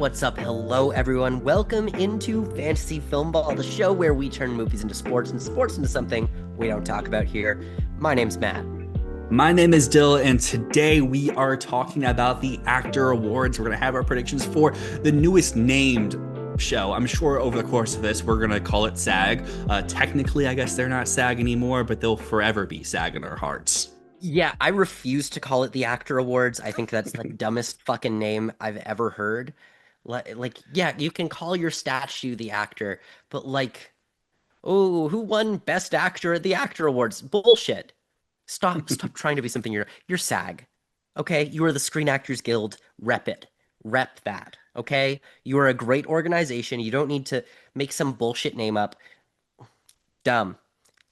What's up? Hello, everyone. Welcome into Fantasy Filmball, the show where we turn movies into sports and sports into something we don't talk about here. My name's Matt. My name is Dyl, and today we are talking about the Actor Awards. We're going to have our predictions for the newest named show. I'm sure over the course of this, we're going to call it SAG. Technically, I guess they're not SAG anymore, but they'll forever be SAG in our hearts. Yeah, I refuse to call it the Actor Awards. I think that's the dumbest fucking name I've ever heard. Yeah, you can call your statue the actor, but oh, who won Best Actor at the Actor Awards? Bullshit. Stop trying to be something you're SAG. Okay? You are the Screen Actors Guild. Rep it. Rep that. Okay? You are a great organization. You don't need to make some bullshit name up. Dumb.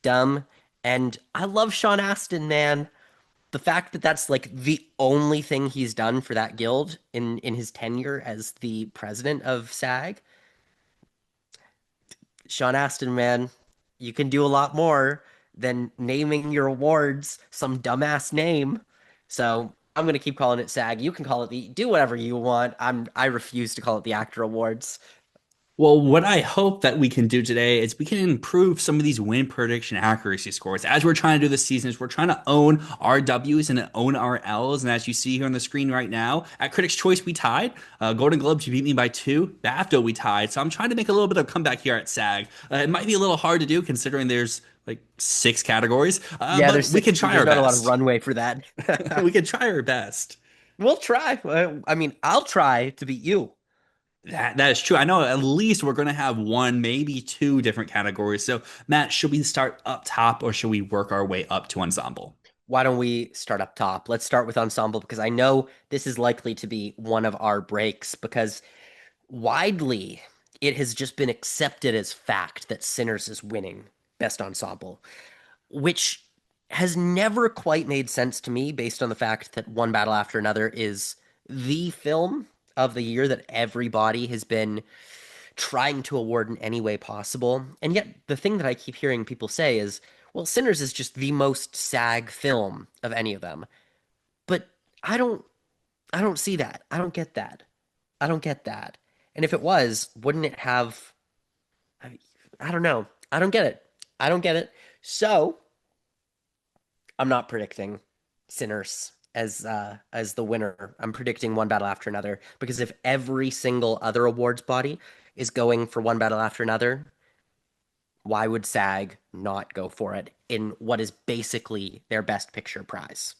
Dumb. And I love Sean Astin, man. The fact that that's like the only thing he's done for that guild in his tenure as the president of SAG. Sean Astin, man, you can do a lot more than naming your awards some dumbass name. So I'm gonna keep calling it SAG. You can call it the do whatever you want. I refuse to call it the Actor Awards. Well, what I hope that we can do today is we can improve some of these win prediction accuracy scores. As we're trying to do this season, is we're trying to own our W's and own our L's. And as you see here on the screen right now, at Critics' Choice, we tied. Golden Globes, you beat me by 2. BAFTA, we tied. So I'm trying to make a little bit of a comeback here at SAG. It might be a little hard to do considering there's like 6 categories, Yeah, but there's we can 60. try There's our not a lot of best. runway for that. We can try our best. We'll try. I mean, I'll try to beat you. That is true. I know at least we're going to have one, maybe 2 different categories. So, Matt, should we start up top or should we work our way up to ensemble? Why don't we start up top? Let's start with ensemble because I know this is likely to be one of our breaks because widely it has just been accepted as fact that Sinners is winning Best Ensemble, which has never quite made sense to me based on the fact that One Battle After Another is the film of the year that everybody has been trying to award in any way possible. And yet, the thing that I keep hearing people say is, well, Sinners is just the most SAG film of any of them. But I don't I don't see that. I don't get that. I don't get that. And if it was, wouldn't it have I, I don't know. I don't get it. I don't get it. So, I'm not predicting Sinners as the winner. I'm predicting One Battle After Another because if every single other awards body is going for One Battle After Another, why would SAG not go for it in what is basically their best picture prize?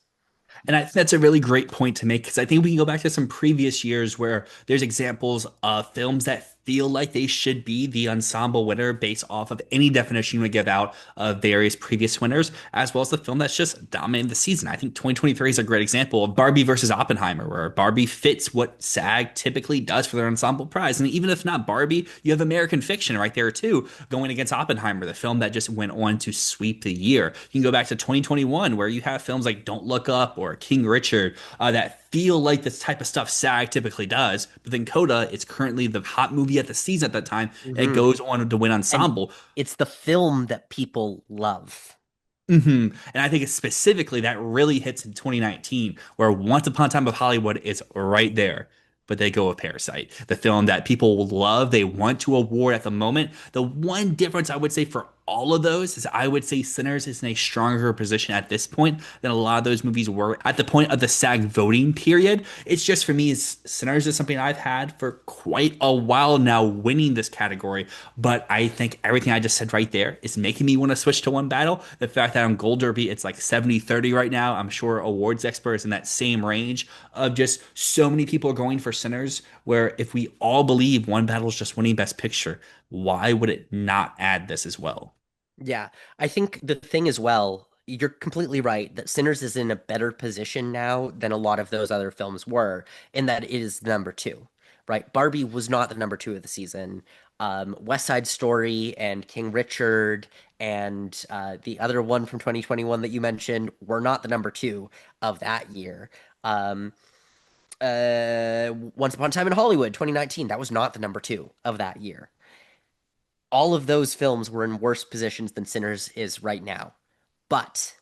And I think that's a really great point to make because I think we can go back to some previous years where there's examples of films that feel like they should be the ensemble winner based off of any definition we give out of various previous winners, as well as the film that's just dominated the season. I think 2023 is a great example of Barbie versus Oppenheimer, where Barbie fits what SAG typically does for their ensemble prize. And even if not Barbie, you have American Fiction right there too, going against Oppenheimer, the film that just went on to sweep the year. You can go back to 2021, where you have films like Don't Look Up or King Richard that feel like this type of stuff SAG typically does. But then Coda, it's currently the hot movie at the season at that time. It Hmm. goes on to win And ensemble. it's the film that people love. And I think it's specifically that really hits in 2019, where Once Upon a Time of Hollywood is right there. But they go with Parasite, the film that people will love, they want to award at the moment. The one difference I would say for all of those is I would say Sinners is in a stronger position at this point than a lot of those movies were at the point of the SAG voting period. It's just for me, is Sinners is something I've had for quite a while now winning this category. But I think everything I just said right there is making me want to switch to One Battle. The fact that on Gold Derby, it's like 70-30 right now. I'm sure awards experts in that same range of just so many people are going for Sinners, where if we all believe One Battle is just winning Best Picture, why would it not add this as well? Yeah, I think the thing as well, you're completely right that Sinners is in a better position now than a lot of those other films were, in that it is the number two, right? Barbie was not the number two of the season. West Side Story and King Richard and the other one from 2021 that you mentioned were not the number two of that year. Um, Once Upon a Time in Hollywood, 2019, that was not the number two of that year. All of those films were in worse positions than Sinners is right now. But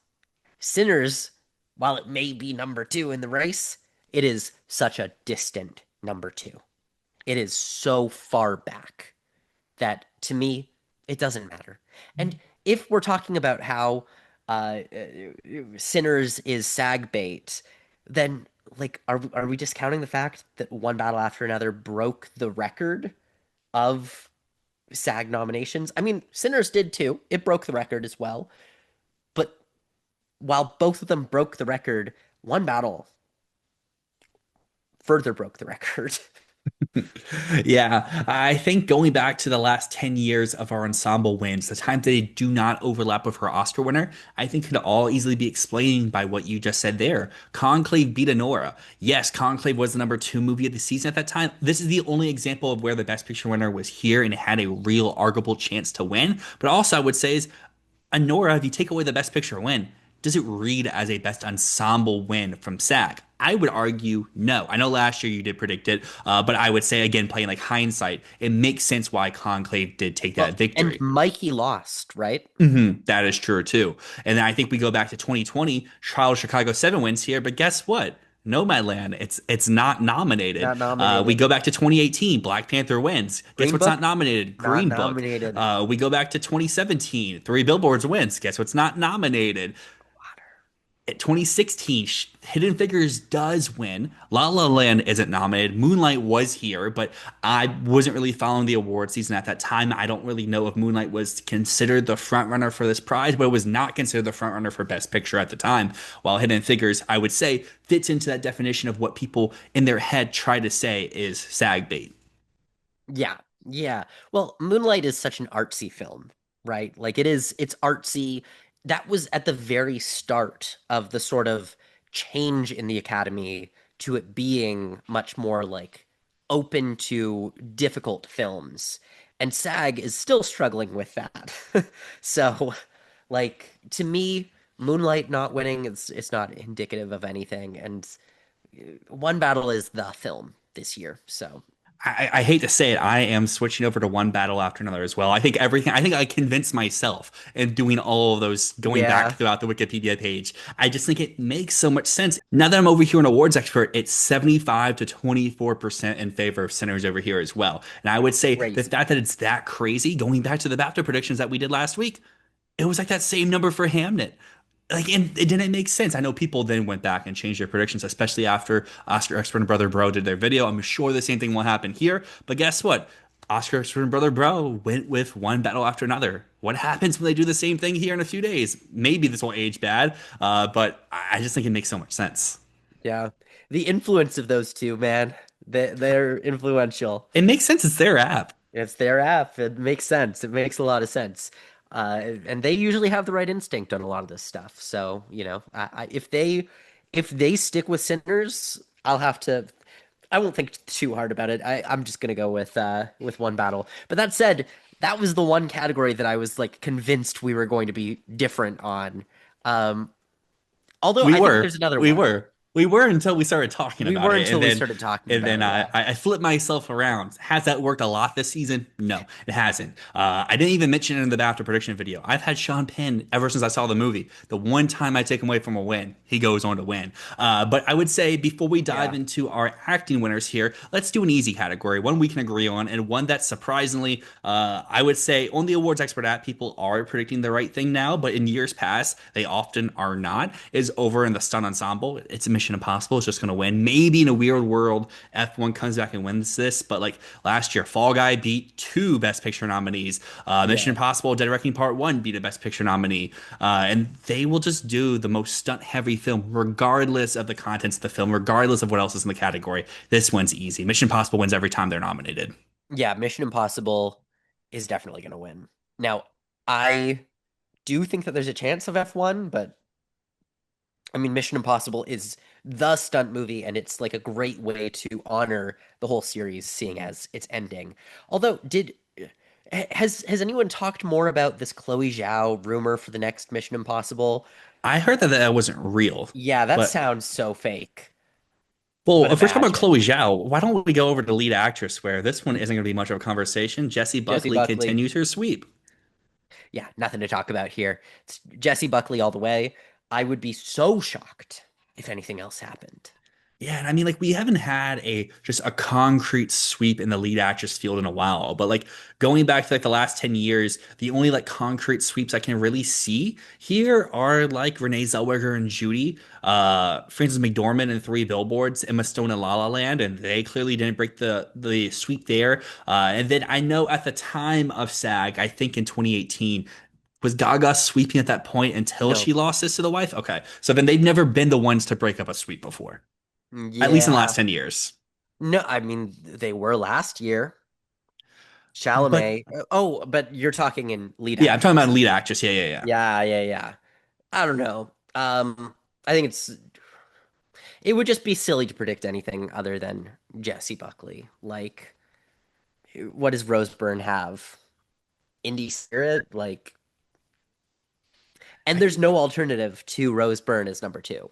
Sinners, while it may be number two in the race, it is such a distant number two. It is so far back that to me, it doesn't matter. And if we're talking about how Sinners is SAG bait, then like are we discounting the fact that One Battle After Another broke the record of SAG nominations? I mean, Sinners did too. It broke the record as well. But while both of them broke the record, One Battle further broke the record. Yeah, I think going back to the last 10 years of our ensemble wins, the times they do not overlap with our Oscar winner, I think could all easily be explained by what you just said there. Conclave beat Anora. Yes, Conclave was the number two movie of the season at that time. This is the only example of where the Best Picture winner was here and had a real arguable chance to win. But also, I would say is Anora, if you take away the Best Picture win, does it read as a Best Ensemble win from SAG? I would argue no. I know last year you did predict it, but I would say again, playing like hindsight, it makes sense why Conclave did take that Well, and victory. Mikey lost, right? That is true too. And then I think we go back to 2020, Trial of Chicago 7 wins here, but guess what? Nomadland, it's not nominated. Not We nominated. go back to 2018, Black Panther wins. Guess Green what's not Book, nominated? not Green Book. nominated. We go back to 2017, Three Billboards wins. Guess what's not nominated? At 2016, Hidden Figures does win. La La Land isn't nominated. Moonlight was here, but I wasn't really following the award season at that time. I don't really know if Moonlight was considered the frontrunner for this prize, but it was not considered the frontrunner for Best Picture at the time. While Hidden Figures, I would say, fits into that definition of what people in their head try to say is SAG bait. Yeah, yeah. Well, Moonlight is such an artsy film, right? Like it's artsy. That was at the very start of the sort of change in the Academy to it being much more like open to difficult films. And SAG is still struggling with that. So, like to me, Moonlight not winning it's not indicative of anything. And One Battle is the film this year. So, I hate to say it, I am switching over to one battle after another as well. I think everything, I think I convinced myself in doing all of those, going back yeah. throughout the Wikipedia page. I just think it makes so much sense. Now that I'm over here an awards expert, it's 75 to 24% in favor of Sinners over here as well. And I would say the Crazy. fact that it's that crazy, going back to the BAFTA predictions that we did last week, it was like that same number for Hamnet. Like, and it didn't make sense. I know people then went back and changed their predictions, especially after Oscar Expert and Brother Bro did their video. I'm sure the same thing will happen here. But guess what? Oscar Expert and Brother Bro went with one battle after another. What happens when they do the same thing here in a few days? Maybe this will age bad, but I just think it makes so much sense. Yeah. The influence of those two, man. They're influential. It makes sense. It's their app. It's their app. It makes sense. It makes a lot of sense. And they usually have the right instinct on a lot of this stuff. So, if they stick with Sinners, I'll have to I won't think too hard about it. I'm just gonna go with One Battle. But that said, that was the one category that I was like convinced we were going to be different on. Um, although We I think were, there's another we one. were, we were until we started talking We about were it, until we started talking and about then it. Yeah. I flipped myself around. Has that worked a lot this season? No, it hasn't. I didn't even mention it in the BAFTA prediction video. I've had Sean Penn ever since I saw the movie. The one time I take him away from a win, he goes on to win. But I would say before we dive Yeah. into our acting winners here, let's do an easy category, one we can agree on, and one that surprisingly, I would say on the awards expert app, people are predicting the right thing now, but in years past, they often are not. Is over in the stunt ensemble. It's a Mission Impossible. It's just going to win. Maybe in a weird world, F1 comes back and wins this, but like last year, Fall Guy beat two Best Picture nominees. Mission Yeah. Impossible: Dead Reckoning Part One beat a Best Picture nominee, and they will just do the most stunt-heavy film, regardless of the contents of the film, regardless of what else is in the category. This one's easy. Mission Impossible wins every time they're nominated. Yeah, Mission Impossible is definitely gonna win. Now, I do think that there's a chance of F1, but I mean, Mission Impossible is the stunt movie, and it's like a great way to honor the whole series, seeing as it's ending. Although, did has anyone talked more about this Chloe Zhao rumor for the next Mission Impossible? I heard that that wasn't real, Yeah, that but sounds so fake. well, But if we're talking about imagine Chloe Zhao, why don't we go over to lead actress where this one isn't going to be much of a conversation? Jessie Jessie Buckley Buckley. continues her sweep. Yeah, nothing to talk about here. It's Jessie Buckley all the way. I would be so shocked if anything else happened. Yeah, and I mean, like, we haven't had a just a concrete sweep in the lead actress field in a while. But like going back to like the last 10 years, the only like concrete sweeps I can really see here are like Renee Zellweger and Judy, Frances McDormand and Three Billboards, Emma Stone and La La Land, and they clearly didn't break the sweep there. And then I know at the time of SAG, I think in 2018. Was Gaga sweeping at that point until No. she lost this to the wife? Okay. So then they've never been the ones to break up a sweep before, at least in the Yeah. last 10 years. No, I mean they were last year. But Chalamet. Oh, but you're talking in lead yeah, I'm talking about actress. lead actress. Yeah, yeah, yeah. Yeah, yeah, yeah. I don't know. I think it would just be silly to predict anything other than Jessie Buckley. Like, what does Rose Byrne have? Indie Spirit? Like, and I, there's no alternative to Rose Byrne as number two.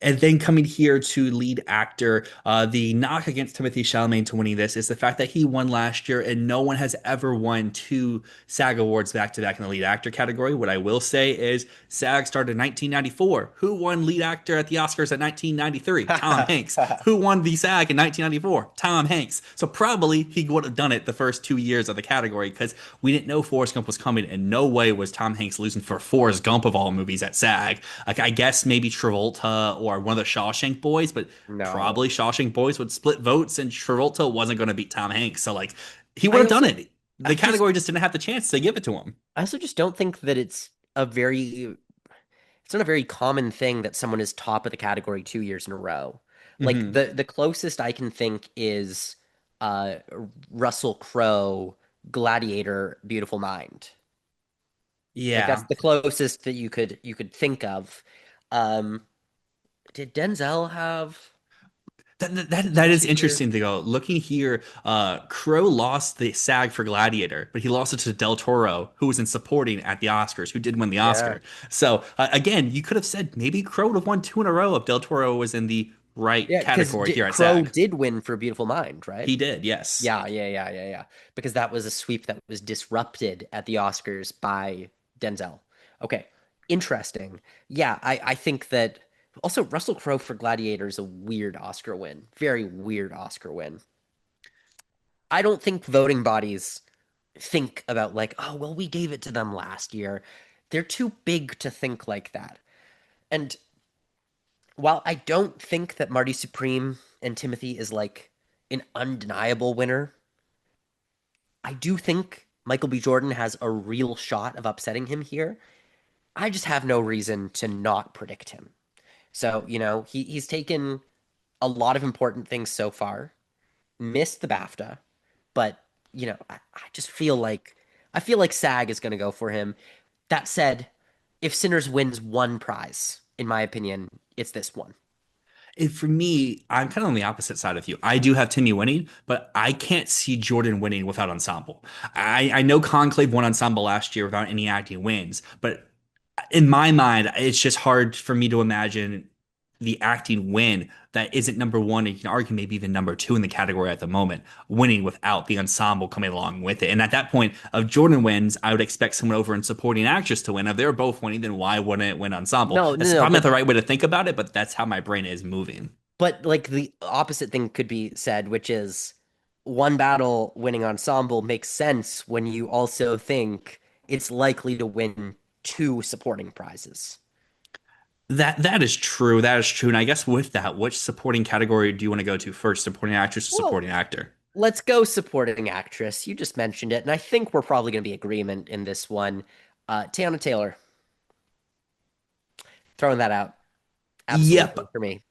And then coming here to lead actor, the knock against Timothy Chalamet to winning this is the fact that he won last year, and no one has ever won two SAG awards back to back in the lead actor category. What I will say is SAG started in 1994. Who won lead actor at the Oscars at 1993? Tom Hanks. Who won the SAG in 1994? Tom Hanks. So probably he would have done it the first 2 years of the category because we didn't know Forrest Gump was coming, and no way was Tom Hanks losing for Forrest Gump of all movies at SAG. Like I guess maybe Travolta or one of the Shawshank Boys, but No. probably Shawshank Boys would split votes, and Travolta wasn't going to beat Tom Hanks. So like he would I have done also, it. I The just, category just didn't have the chance to give it to him. I also just don't think that it's not a very common thing that someone is top of the category 2 years in a row. Like Hmm. the closest I can think is uh Russell Crowe, Gladiator, Beautiful Mind. Like that's Yeah. the closest that you could think of. Um, did Denzel have That is 2 years? interesting to go. Looking here, Crow lost the SAG for Gladiator, but he lost it to Del Toro, who was in supporting at the Oscars, who did win the Yeah. Oscar. So again, you could have said maybe Crow would have won two in a row if Del Toro was in the right Yeah, because category here at Crow SAG. did win for Beautiful Mind, right? He did, yes. Yeah, yeah, yeah, yeah, yeah. Because that was a sweep that was disrupted at the Oscars by Denzel. Okay, interesting. Yeah, I think that also Russell Crowe for Gladiator is a weird Oscar win. Very weird Oscar win. I don't think voting bodies think about like, oh, well, we gave it to them last year. They're too big to think like that. And while I don't think that Marty Supreme and Timothy is like an undeniable winner, I do think Michael B. Jordan has a real shot of upsetting him here. I just have no reason to not predict him. So, he's taken a lot of important things so far, missed the BAFTA, but I just feel like SAG is going to go for him. That said, if Sinners wins one prize, in my opinion, it's this one. For me, I'm kind of on the opposite side of you. I do have Timmy winning, but I can't see Jordan winning without ensemble. I know Conclave won ensemble last year without any acting wins, but in my mind, it's just hard for me to imagine the acting win that isn't number one, and you can argue maybe even number two in the category at the moment, winning without the ensemble coming along with it. And at that point, if Jordan wins, I would expect someone over in supporting actress to win. If they're both winning, then why wouldn't it win ensemble? No, no, That's no, probably not but the right way to think about it, but that's how my brain is moving. like the opposite thing could be said, which is one battle winning ensemble makes sense when you also think it's likely to win two supporting prizes. That is true. That is true. And I guess with that, which supporting category do you want to go to first? Supporting actress or Well, supporting actor? let's go supporting actress. You just mentioned it, and I think we're probably going to be agreement in this one. Tiana Taylor, throwing that out. Yep. Absolutely for me.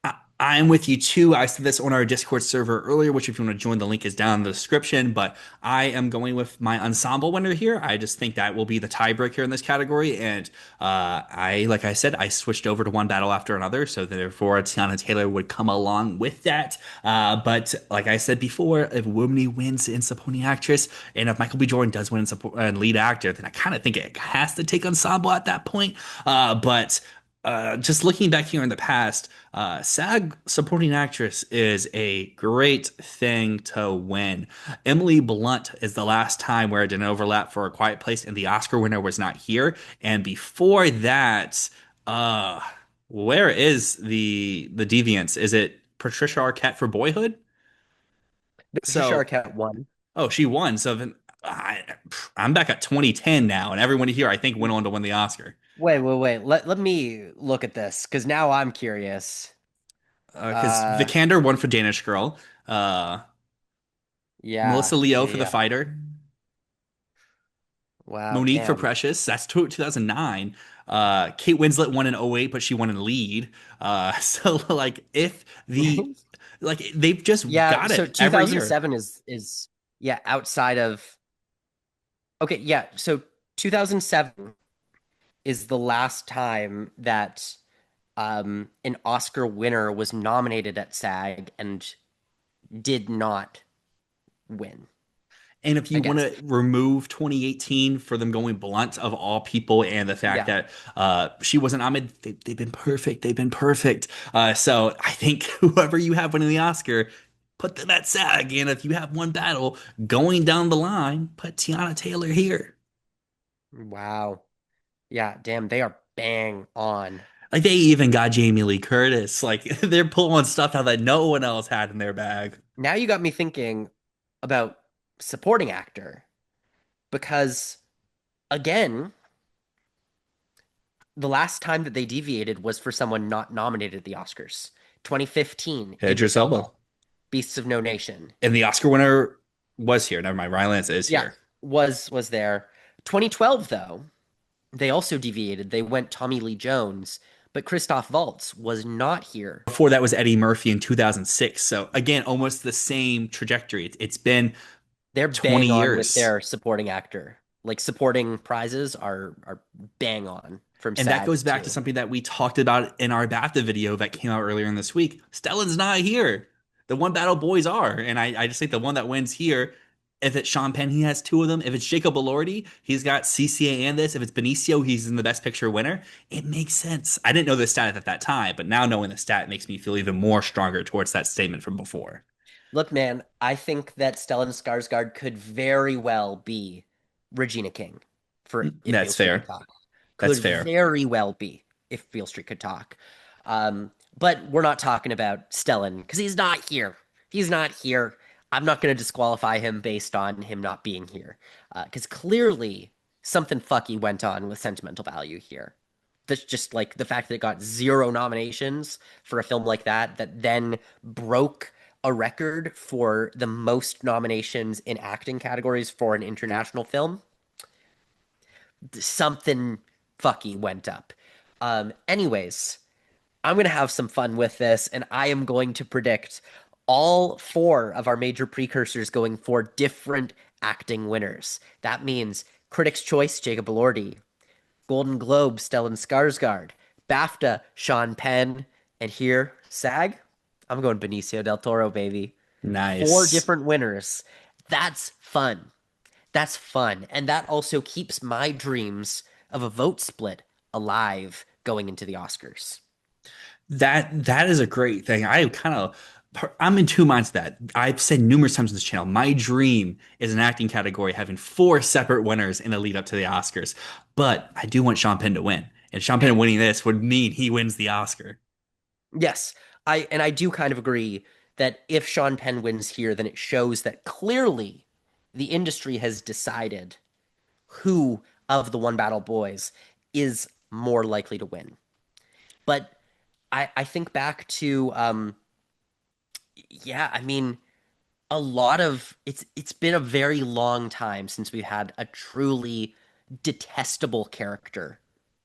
I'm with you too. I said this on our Discord server earlier, which if you want to join, the link is down in the description. But I am going with my ensemble winner here. I just think that will be the tiebreaker in this category. And like I said, I switched over to one battle after another. So therefore, Tiana Taylor would come along with that. But like I said before, if Woomney wins in supporting actress, and if Michael B. Jordan does win in lead actor, then I kind of think it has to take ensemble at that point. But just looking back here in the past, SAG supporting actress is a great thing to win. Emily Blunt is the last time where it didn't overlap for A Quiet Place, and the Oscar winner was not here. And before that, uh, where is the deviance? Is it? Patricia Arquette for Boyhood. Patricia So, Arquette won. oh, she won. So then I'm back at 2010 now, and everyone here I think went on to win the Oscar. Wait. Let me look at this because now I'm curious. Because Uh, Vikander won for Danish Girl. Uh, Melissa Leo for The yeah. Fighter. Wow, Monique for damn. Precious. That's 2009. Kate Winslet won in '08, but she won in lead. So like if the like they've just Yeah, got so it every year. 2007 is yeah, outside of okay, yeah, so 2007 is the last time that an Oscar winner was nominated at SAG and did not win, And if I you want guess. to remove 2018 for them going blunt of all people and the fact Yeah. that she wasn't Ahmed, they've been perfect. They've been perfect. So I think whoever you have winning the Oscar, put them at SAG. And if you have one battle going down the line, put Tiana Taylor here. Wow. Yeah, damn, they are bang on. Like they even got Jamie Lee Curtis. Like they're pulling stuff out that no one else had in their bag. Now you got me thinking about supporting actor because again, the last time that they deviated was for someone not nominated at the Oscars. 2015, Idris Idris Elba, Elba. Beasts of No Nation. And the Oscar winner was here. Never mind. Rylance is Yeah, here. was there. 2012 though, they also deviated. They went Tommy Lee Jones, but Christoph Waltz was not here. Before that was Eddie Murphy in 2006. So again, almost the same trajectory. It's been They're 20 bang on with years. their supporting actor. Like supporting prizes are bang on from And that SAG goes back to too. something that we talked about in our BAFTA video that came out earlier in this week. Stellan's not here. The one battle boys are. And I just think the one that wins here, if it's Sean Penn, he has two of them. If it's Jacob Elordi, he's got CCA and this. If it's Benicio, he's in the best picture winner. It makes sense. I didn't know the stat at that time, but now knowing the stat makes me feel even more stronger towards that statement from before. Look, man, I think that Stellan Skarsgård could very well be Regina King for If Beale That's Street Could fair. Talk. That's Could fair. very well be if Beale Street Could Talk. But we're not talking about Stellan because he's not here. He's not here. I'm not going to disqualify him based on him not being here because clearly something fucky went on with sentimental value here. That's just like the fact that it got zero nominations for a film like that, that then broke a record for the most nominations in acting categories for an international film. Something fucky went up. Anyways, I'm going to have some fun with this, and I am going to predict all four of our major precursors going for different acting winners. That means Critics' Choice, Jacob Elordi, Golden Globe, Stellan Skarsgård, BAFTA, Sean Penn, and here, SAG, I'm going Benicio del Toro, baby. Four Nice. different winners. That's fun. That's fun. And that also keeps my dreams of a vote split alive going into the Oscars. That is a great thing. I'm in two minds with that. I've said numerous times on this channel, my dream is an acting category having four separate winners in the lead up to the Oscars. But I do want Sean Penn to win. And Sean Penn winning this would mean he wins the Oscar. Yes, I do kind of agree that if Sean Penn wins here, then it shows that clearly the industry has decided who of the One Battle Boys is more likely to win. But I think back to yeah, I mean a lot of it's been a very long time since we've had a truly detestable character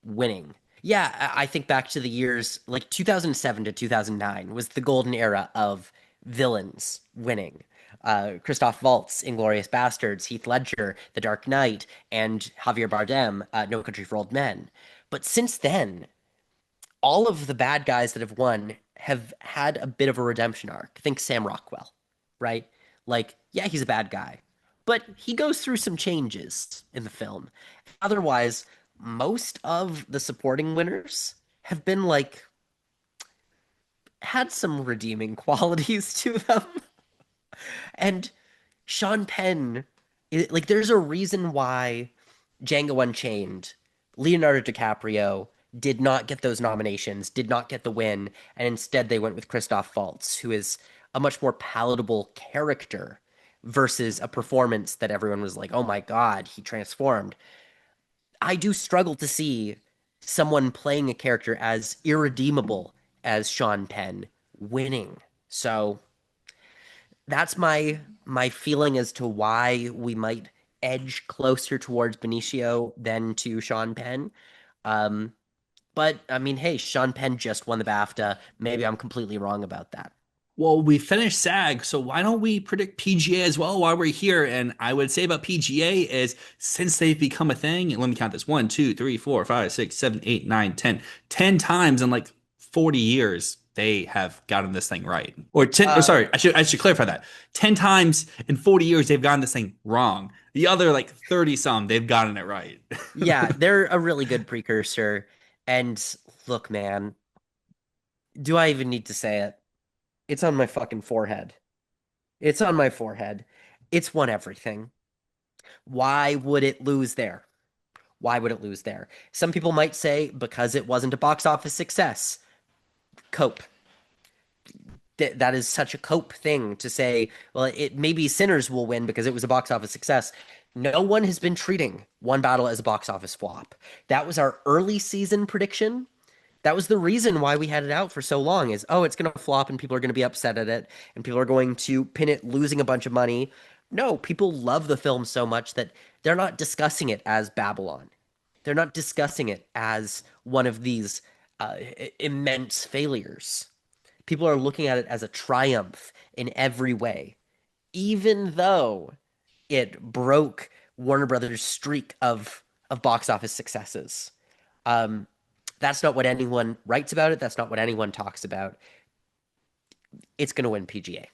winning. Yeah, I think back to the years like 2007 to 2009 was the golden era of villains winning. Christoph Waltz, Inglorious Bastards, Heath Ledger, The Dark Knight, and Javier Bardem, No Country for Old Men. But since then, all of the bad guys that have won have had a bit of a redemption arc. Think Sam Rockwell, right? Like, yeah, he's a bad guy, but he goes through some changes in the film. Otherwise, most of the supporting winners have been like had some redeeming qualities to them. And Sean Penn, like, there's a reason why Django Unchained, Leonardo DiCaprio, did not get those nominations, did not get the win, and instead they went with Christoph Waltz, who is a much more palatable character versus a performance that everyone was like, "Oh my God, he transformed." I do struggle to see someone playing a character as irredeemable as Sean Penn winning. So that's my feeling as to why we might edge closer towards Benicio than to Sean Penn. Um, but I mean, hey, Sean Penn just won the BAFTA. Maybe I'm completely wrong about that. Well, we finished SAG, so why don't we predict PGA as well while we're here? And I would say about PGA is since they've become a thing, and let me count this 1, 2, 3, 4, 5, 6, 7, 8, 9, 10. 10 times in like 40 years, they have gotten this thing right. Or 10, oh, Uh, sorry, I should clarify that. 10 times in 40 years, they've gotten this thing wrong. The other like 30 some, they've gotten it right. yeah, they're a really good precursor. And look, man, do I even need to say it? It's on my fucking forehead. It's on my forehead. It's won everything. Why would it lose there? Why would it lose there? Some people might say because it wasn't a box office success. Cope. That is such a cope thing to say. Well, it maybe Sinners will win because it was a box office success. No one has been treating One Battle as a box office flop. That was our early season prediction. That was the reason why we had it out for so long is, oh, it's going to flop and people are going to be upset at it and people are going to pin it losing a bunch of money. No, people love the film so much that they're not discussing it as Babylon. They're not discussing it as one of these immense failures. People are looking at it as a triumph in every way, even though it broke Warner Brothers' streak of box office successes. Um, that's not what anyone writes about it. That's not what anyone talks about. It's going to win PGA.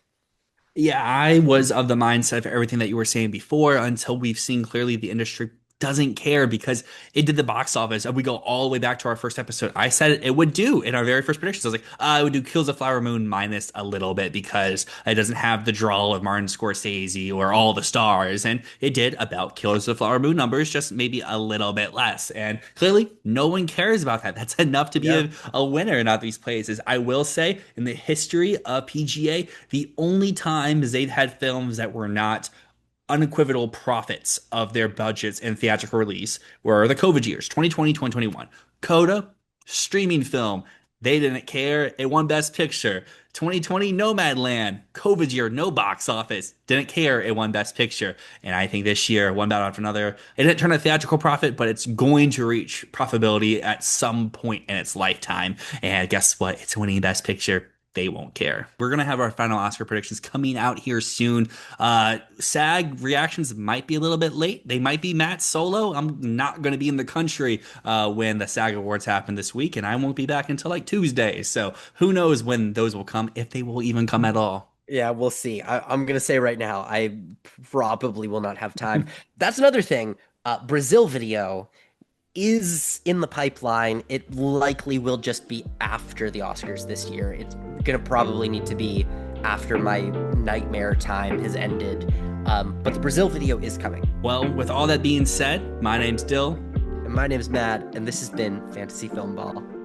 Yeah, I was of the mindset of everything that you were saying before until we've seen clearly the industry doesn't care because it did the box office. And we go all the way back to our first episode. I said it would do in our very first predictions. I was like, it would do Kills of Flower Moon minus a little bit because it doesn't have the drawl of Martin Scorsese or all the stars. And it did about Kills of Flower Moon numbers, just maybe a little bit less. And clearly, no one cares about that. That's enough to be Yeah. a winner in all these places. I will say, in the history of PGA, the only times they've had films that were not unequivocal profits of their budgets and theatrical release were the COVID years, 2020, 2021. Coda, streaming film. They didn't care. It won Best Picture. 2020, Nomadland. COVID year, no box office. Didn't care. It won Best Picture. And I think this year, one battle after another, it didn't turn a theatrical profit, but it's going to reach profitability at some point in its lifetime. And guess what? It's winning Best Picture. They won't care. We're going to have our final Oscar predictions coming out here soon. SAG reactions might be a little bit late. They might be Matt solo. I'm not going to be in the country when the SAG Awards happen this week, and I won't be back until like Tuesday. So who knows when those will come, if they will even come at all. Yeah, we'll see. I'm gonna say right now, I probably will not have time. That's another thing. Brazil video is in the pipeline. It likely will just be after the Oscars this year. It's gonna probably need to be after my nightmare time has ended. But the Brazil video is coming. Well, with all that being said, my name's Dill. And my name is Matt, and this has been Fantasy Filmball.